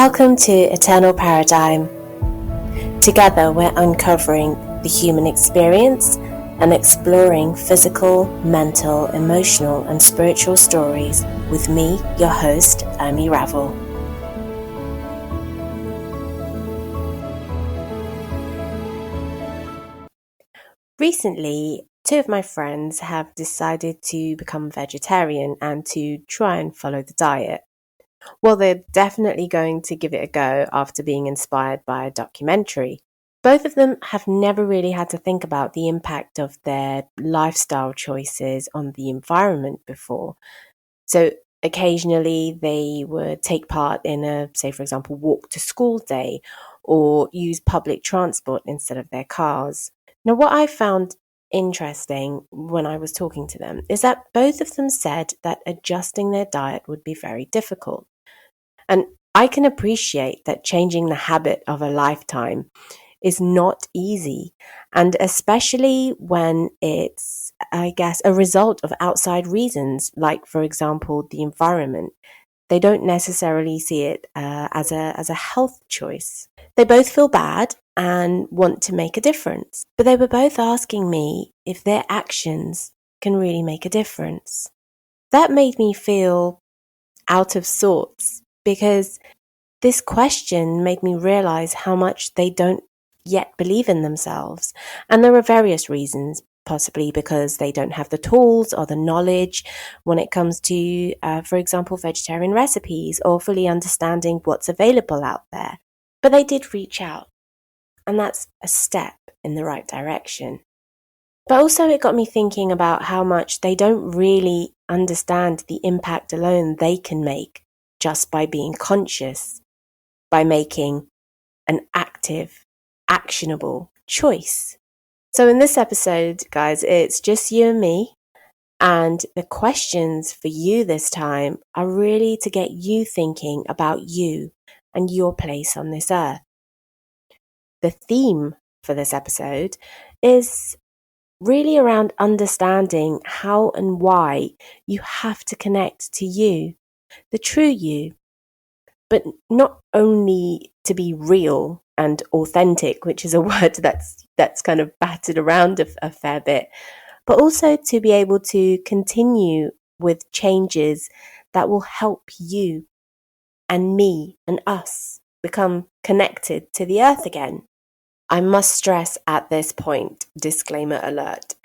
Welcome to Eternal Paradigm. Together we're uncovering the human experience and exploring physical, mental, emotional and spiritual stories with me, your host, Urmi Ravel. Recently, two of my friends have decided to become vegetarian and to try and follow the diet. Well, they're definitely going to give it a go after being inspired by a documentary. Both of them have never really had to think about the impact of their lifestyle choices on the environment before. So occasionally they would take part in a, say, for example, walk to school day or use public transport instead of their cars. Now, what I found interesting when I was talking to them is that both of them said that adjusting their diet would be very difficult. And I can appreciate that changing the habit of a lifetime is not easy. And especially when it's, I guess, a result of outside reasons, like, for example, the environment. They don't necessarily see it as a health choice. They both feel bad and want to make a difference. But they were both asking me if their actions can really make a difference. That made me feel out of sorts because this question made me realize how much they don't yet believe in themselves. And there are various reasons, possibly because they don't have the tools or the knowledge when it comes to, for example, vegetarian recipes or fully understanding what's available out there. But they did reach out, and that's a step in the right direction. But also it got me thinking about how much they don't really understand the impact alone they can make just by being conscious, by making an active, actionable choice. So in this episode, guys, it's just you and me. And the questions for you this time are really to get you thinking about you and your place on this earth. The theme for this episode is really around understanding how and why you have to connect to you, the true you, but not only to be real and authentic, which is a word that's kind of battered around a fair bit, but also to be able to continue with changes that will help you and me and us become connected to the earth again. I must stress at this point, disclaimer alert,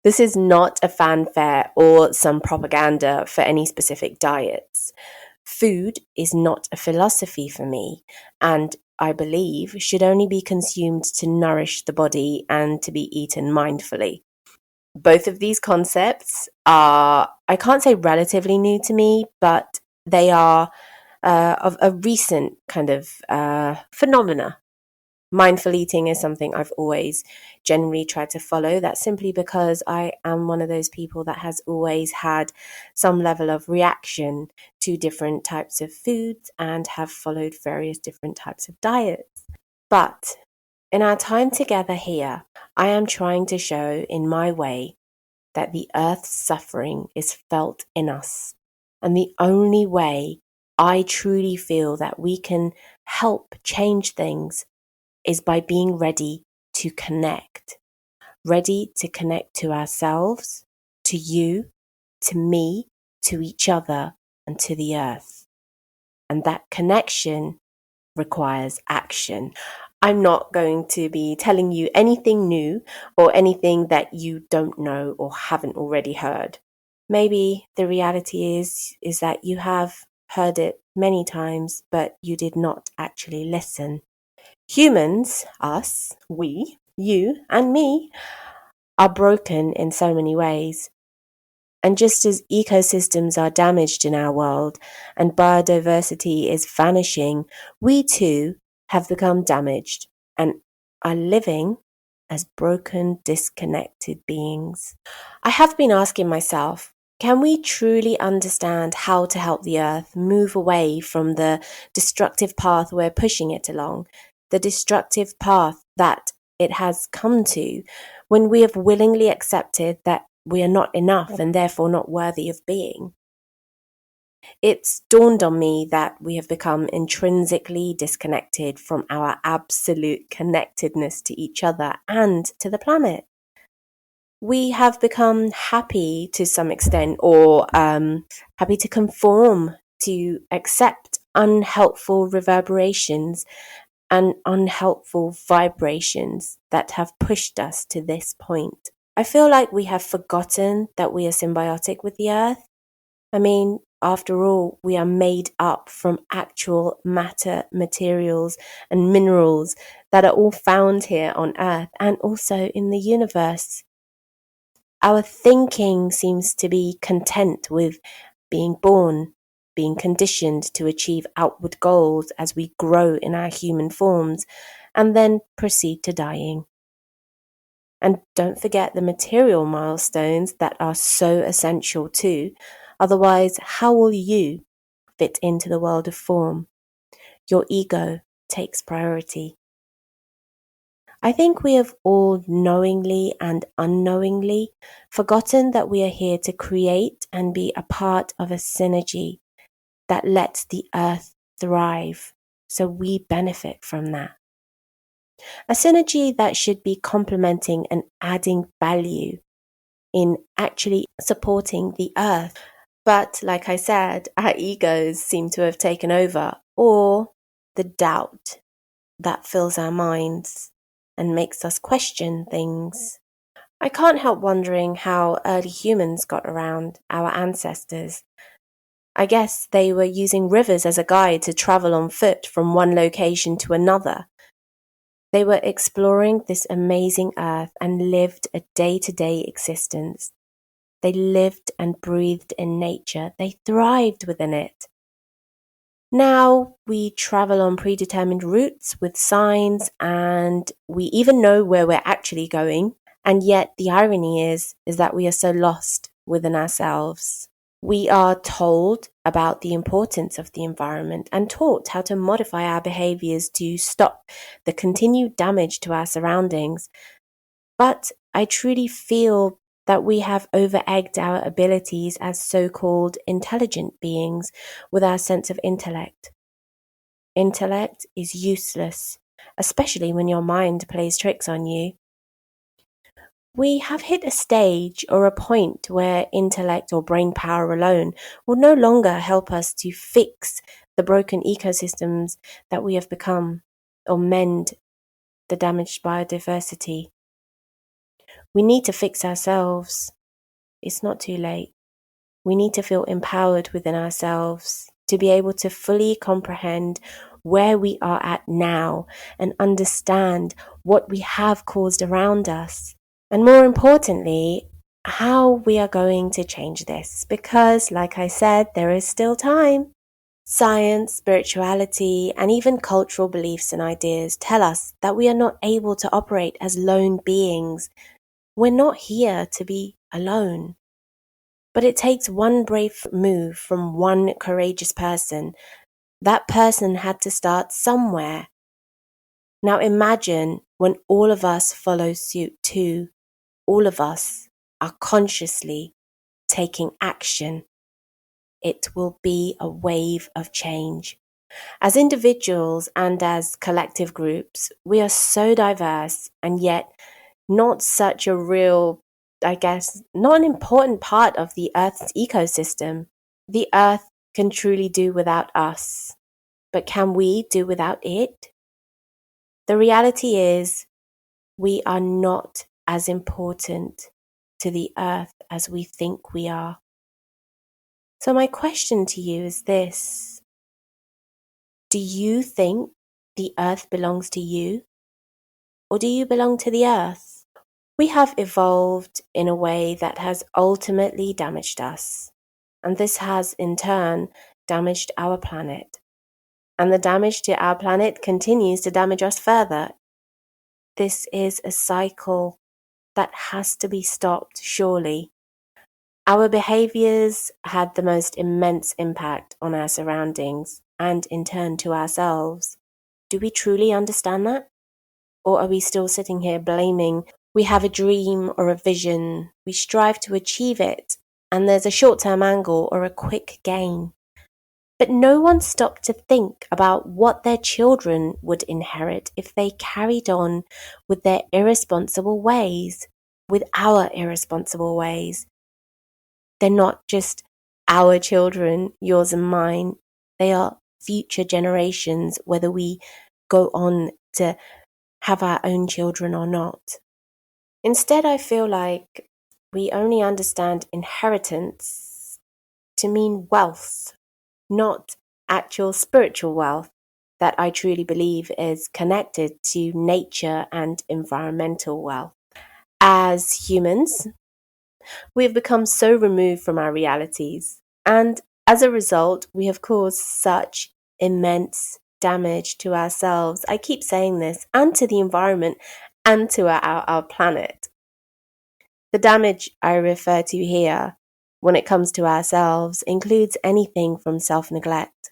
this is not a fanfare or some propaganda for any specific diets. Food is not a philosophy for me, and I believe should only be consumed to nourish the body and to be eaten mindfully. Both of these concepts are, I can't say relatively new to me, but they are of a recent kind of phenomena. Mindful eating is something I've always generally tried to follow. That's simply because I am one of those people that has always had some level of reaction to different types of foods and have followed various different types of diets. But in our time together here, I am trying to show in my way that the earth's suffering is felt in us. And the only way I truly feel that we can help change things is by being ready to connect to ourselves, to you, to me, to each other, and to the earth. And that connection requires action. I'm not going to be telling you anything new or anything that you don't know or haven't already heard. Maybe the reality is that you have heard it many times, but you did not actually listen. Humans, us, we, you and me, are broken in so many ways. And just as ecosystems are damaged in our world and biodiversity is vanishing, we too have become damaged and are living as broken, disconnected beings. I have been asking myself, can we truly understand how to help the earth move away from the destructive path we're pushing it along, the destructive path that it has come to, when we have willingly accepted that we are not enough and therefore not worthy of being? It's dawned on me that we have become intrinsically disconnected from our absolute connectedness to each other and to the planet. We have become happy to some extent, or happy to conform, to accept unhelpful reverberations and unhelpful vibrations that have pushed us to this point. I feel like we have forgotten that we are symbiotic with the earth. I mean, after all, we are made up from actual matter, materials, and minerals that are all found here on earth and also in the universe. Our thinking seems to be content with being born, being conditioned to achieve outward goals as we grow in our human forms, and then proceed to dying. And don't forget the material milestones that are so essential too. Otherwise, how will you fit into the world of form? Your ego takes priority. I think we have all knowingly and unknowingly forgotten that we are here to create and be a part of a synergy that lets the earth thrive, so we benefit from that. A synergy that should be complementing and adding value in actually supporting the earth. But like I said, our egos seem to have taken over, or the doubt that fills our minds and makes us question things. I can't help wondering how early humans got around, our ancestors. I guess they were using rivers as a guide to travel on foot from one location to another. They were exploring this amazing earth and lived a day-to-day existence. They lived and breathed in nature. They thrived within it. Now we travel on predetermined routes with signs, and we even know where we're actually going. And yet the irony is that we are so lost within ourselves. We are told about the importance of the environment and taught how to modify our behaviors to stop the continued damage to our surroundings. But I truly feel that we have over-egged our abilities as so-called intelligent beings with our sense of intellect. Intellect is useless, especially when your mind plays tricks on you. We have hit a stage or a point where intellect or brain power alone will no longer help us to fix the broken ecosystems that we have become or mend the damaged biodiversity. We need to fix ourselves. It's not too late. We need to feel empowered within ourselves to be able to fully comprehend where we are at now and understand what we have caused around us. And more importantly, how we are going to change this. Because, like I said, there is still time. Science, spirituality, and even cultural beliefs and ideas tell us that we are not able to operate as lone beings. We're not here to be alone. But it takes one brave move from one courageous person. That person had to start somewhere. Now imagine when all of us follow suit too. All of us are consciously taking action. It will be a wave of change. As individuals and as collective groups, we are so diverse and yet not such a real, not an important part of the Earth's ecosystem. The Earth can truly do without us, but can we do without it? The reality is, we are not as important to the Earth as we think we are. So my question to you is this: do you think the Earth belongs to you? Or do you belong to the Earth? We have evolved in a way that has ultimately damaged us. And this has, in turn, damaged our planet. And the damage to our planet continues to damage us further. This is a cycle that has to be stopped, surely. Our behaviors had the most immense impact on our surroundings and in turn to ourselves. Do we truly understand that? Or are we still sitting here blaming? We have a dream or a vision, we strive to achieve it, and there's a short-term angle or a quick gain. But no one stopped to think about what their children would inherit if they carried on with their irresponsible ways, with our irresponsible ways. They're not just our children, yours and mine. They are future generations, whether we go on to have our own children or not. Instead, I feel like we only understand inheritance to mean wealth, not actual spiritual wealth that I truly believe is connected to nature and environmental wealth. As humans, we have become so removed from our realities, and as a result, we have caused such immense damage to ourselves. I keep saying this, and to the environment and to our planet. The damage I refer to here, when it comes to ourselves, includes anything from self-neglect,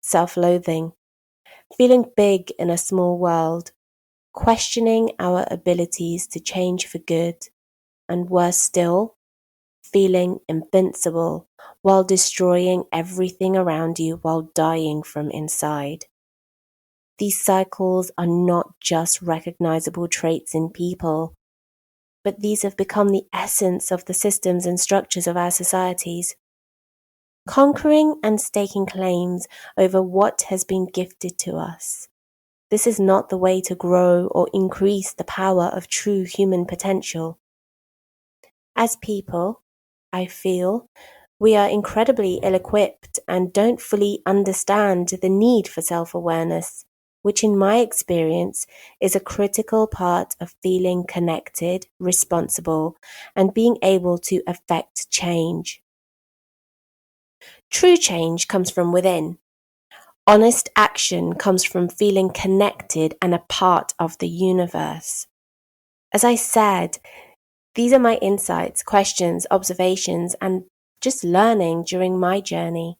self-loathing, feeling big in a small world, questioning our abilities to change for good, and worse still, feeling invincible while destroying everything around you while dying from inside. These cycles are not just recognizable traits in people, but these have become the essence of the systems and structures of our societies. Conquering and staking claims over what has been gifted to us. This is not the way to grow or increase the power of true human potential. As people, I feel, we are incredibly ill-equipped and don't fully understand the need for self-awareness, which in my experience is a critical part of feeling connected, responsible, and being able to affect change. True change comes from within. Honest action comes from feeling connected and a part of the universe. As I said, these are my insights, questions, observations, and just learning during my journey.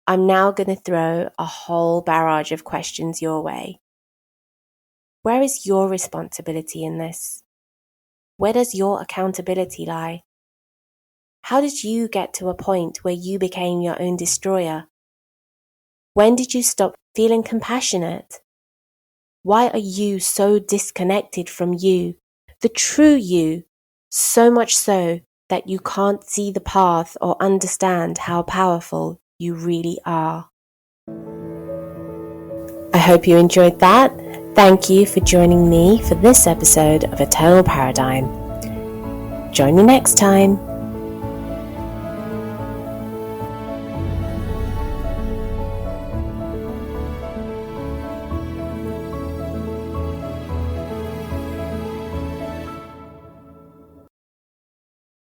I'm now going to throw a whole barrage of questions your way. Where is your responsibility in this? Where does your accountability lie? How did you get to a point where you became your own destroyer? When did you stop feeling compassionate? Why are you so disconnected from you, the true you, so much so that you can't see the path or understand how powerful you really are? I hope you enjoyed that. Thank you for joining me for this episode of Eternal Paradigm. Join me next time.